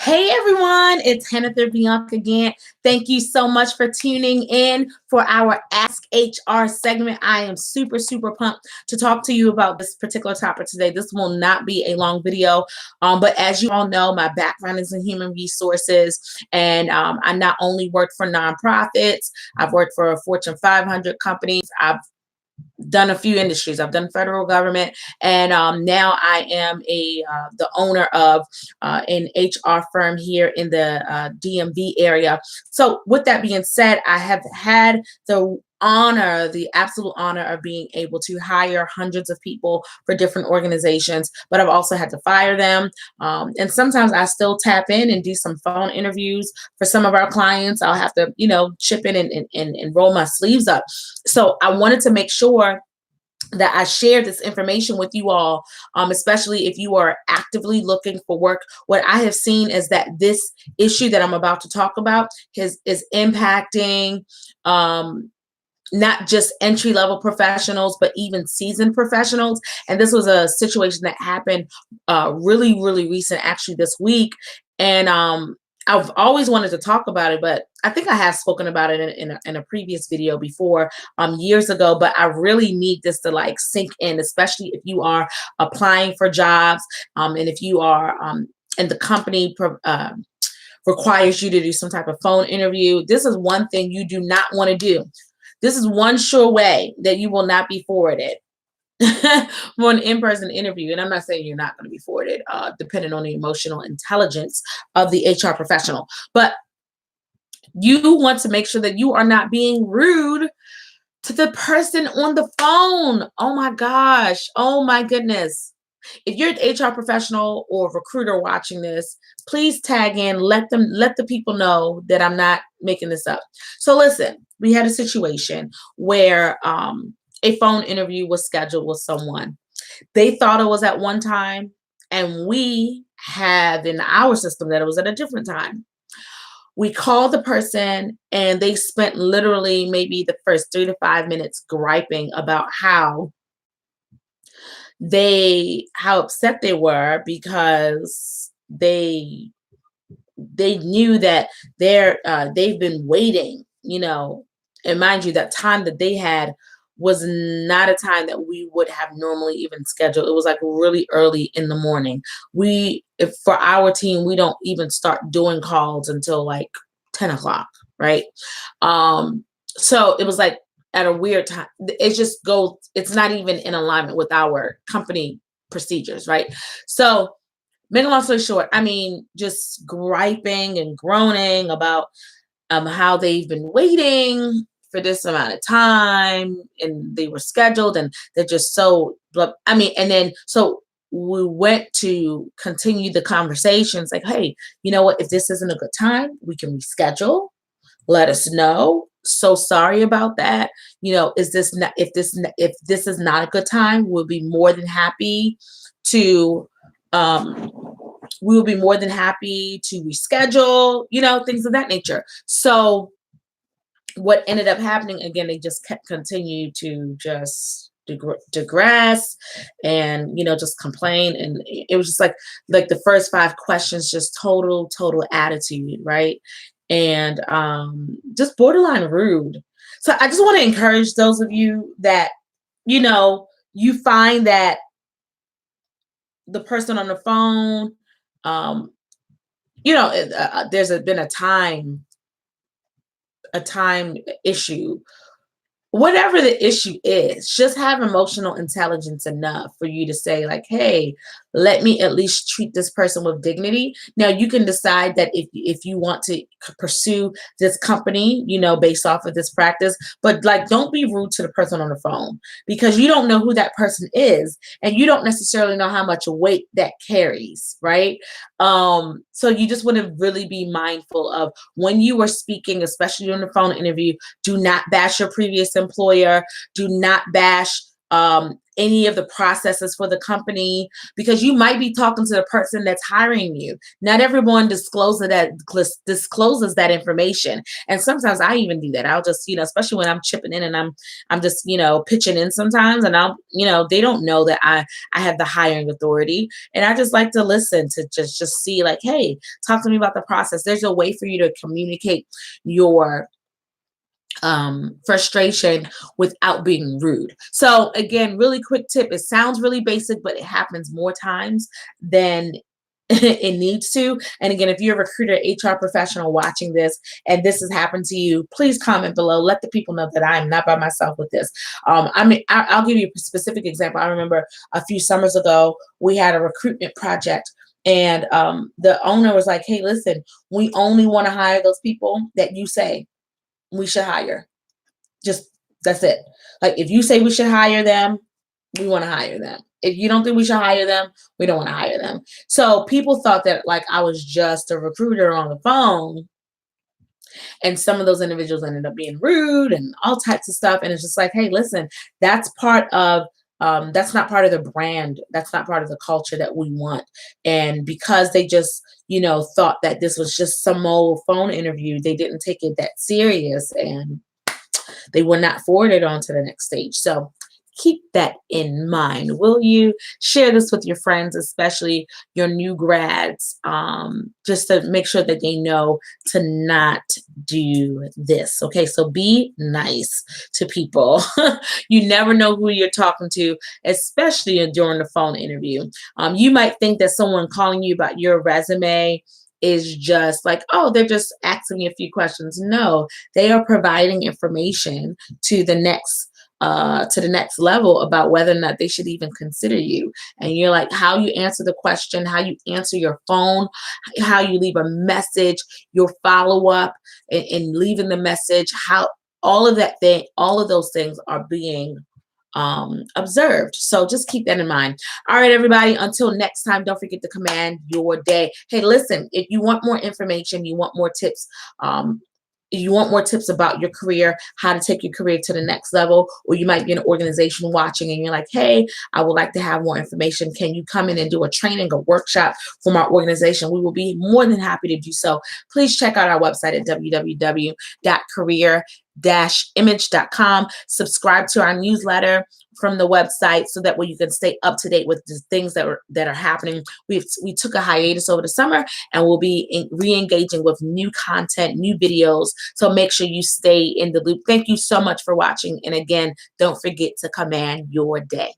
Hey everyone, it's Hennither Bianca again. Thank you so much for tuning in for our Ask HR segment. I am super pumped to talk to you about this particular topic today. This will not be a long video, but as you all know, my background is in human resources, and I not only work for nonprofits, I've worked for Fortune 500 companies. I've done a few industries. I've done federal government, and now I am the owner of an HR firm here in the DMV area. So with that being said, I have had the absolute honor of being able to hire hundreds of people for different organizations, but I've also had to fire them. And sometimes I still tap in and do some phone interviews for some of our clients. I'll have to, chip in and roll my sleeves up. So I wanted to make sure that I share this information with you all, especially if you are actively looking for work. What I have seen is that this issue that I'm about to talk about is impacting not just entry-level professionals, but even seasoned professionals. And this was a situation that happened really recent, actually this week. And I've always wanted to talk about it, but I think I have spoken about it in a previous video before, years ago, but I really need this to sink in, especially if you are applying for jobs, and if you are, and the company requires you to do some type of phone interview. This is one thing you do not want to do. This is one sure way that you will not be forwarded for an in-person interview. And I'm not saying you're not going to be forwarded, depending on the emotional intelligence of the HR professional. But you want to make sure that you are not being rude to the person on the phone. Oh my gosh. Oh my goodness. If you're an HR professional or recruiter watching this, please tag in, let the people know that I'm not making this up. So listen, we had a situation where a phone interview was scheduled with someone. They thought it was at one time, and we had in our system that it was at a different time. We called the person, and they spent literally maybe the first 3 to 5 minutes griping about how upset they were because they knew that they've been waiting, and mind you, that time that they had was not a time that we would have normally even scheduled. It was really early in the morning. If for our team, we don't even start doing calls until 10 o'clock, right? So it was at a weird time. It's not even in alignment with our company procedures, right? So making a long story short, just griping and groaning about how they've been waiting for this amount of time, and they were scheduled, and they're just so, and then so we went to continue the conversations hey, you know what, if this isn't a good time, we can reschedule. Let us know. So sorry about that. If this is not a good time, we'll be more than happy to reschedule, things of that nature. So what ended up happening, again, they just continued to just digress and, just complain. And it was just like the first 5 questions, just total attitude, right? And just borderline rude. So I just want to encourage those of you that, you find that the person on the phone, there's been a time issue. Whatever the issue is, just have emotional intelligence enough for you to say hey, let me at least treat this person with dignity. Now you can decide that if you want to pursue this company, based off of this practice, but don't be rude to the person on the phone, because you don't know who that person is, and you don't necessarily know how much weight that carries, right? So you just want to really be mindful of when you are speaking, especially on the phone interview. Do not bash your previous employer. Do not bash any of the processes for the company, because you might be talking to the person that's hiring you. Not everyone discloses that information. And sometimes I even do that. I'll just, especially when I'm chipping in and I'm just, pitching in sometimes, and they don't know that I have the hiring authority. And I just like to listen to just see, like, hey, talk to me about the process. There's a way for you to communicate your frustration without being rude. So again, really quick tip. It sounds really basic, but it happens more times than it needs to. And again, if you're a recruiter, HR professional watching this, and this has happened to you, please comment below. Let the people know that I'm not by myself with this. I'll give you a specific example. I remember a few summers ago, we had a recruitment project, and the owner was like, hey, listen, we only want to hire those people that you say we should hire. Just, that's it. Like, if you say we should hire them, we want to hire them. If you don't think we should hire them, we don't want to hire them. So people thought that, like, I was just a recruiter on the phone, and some of those individuals ended up being rude and all types of stuff. And it's just like, hey, listen, that's that's not part of the brand. That's not part of the culture that we want. And because they just, thought that this was just some old phone interview, they didn't take it that serious, and they will not forward it on to the next stage. So keep that in mind. Will you share this with your friends, especially your new grads, just to make sure that they know to not do this. Okay, so be nice to people. You never know who you're talking to, especially during the phone interview. You might think that someone calling you about your resume is just like, oh, they're just asking me a few questions. No, they are providing information to the next level about whether or not they should even consider you. And you're like, how you answer the question, how you answer your phone, how you leave a message, your follow-up, and leaving the message, how all of those things are being observed. So just keep that in mind. All right, everybody, until next time, don't forget to command your day. Hey, listen, if you want more information, you want more tips, about your career, how to take your career to the next level, or you might be in an organization watching and you're like, hey, I would like to have more information. Can you come in and do a training, a workshop from our organization? We will be more than happy to do so. Please check out our website at www.career-image.com. Subscribe to our newsletter from the website so that way you can stay up to date with the things that are happening. We took a hiatus over the summer, and we'll be re-engaging with new content, new videos. So make sure you stay in the loop. Thank you so much for watching. And again, don't forget to command your day.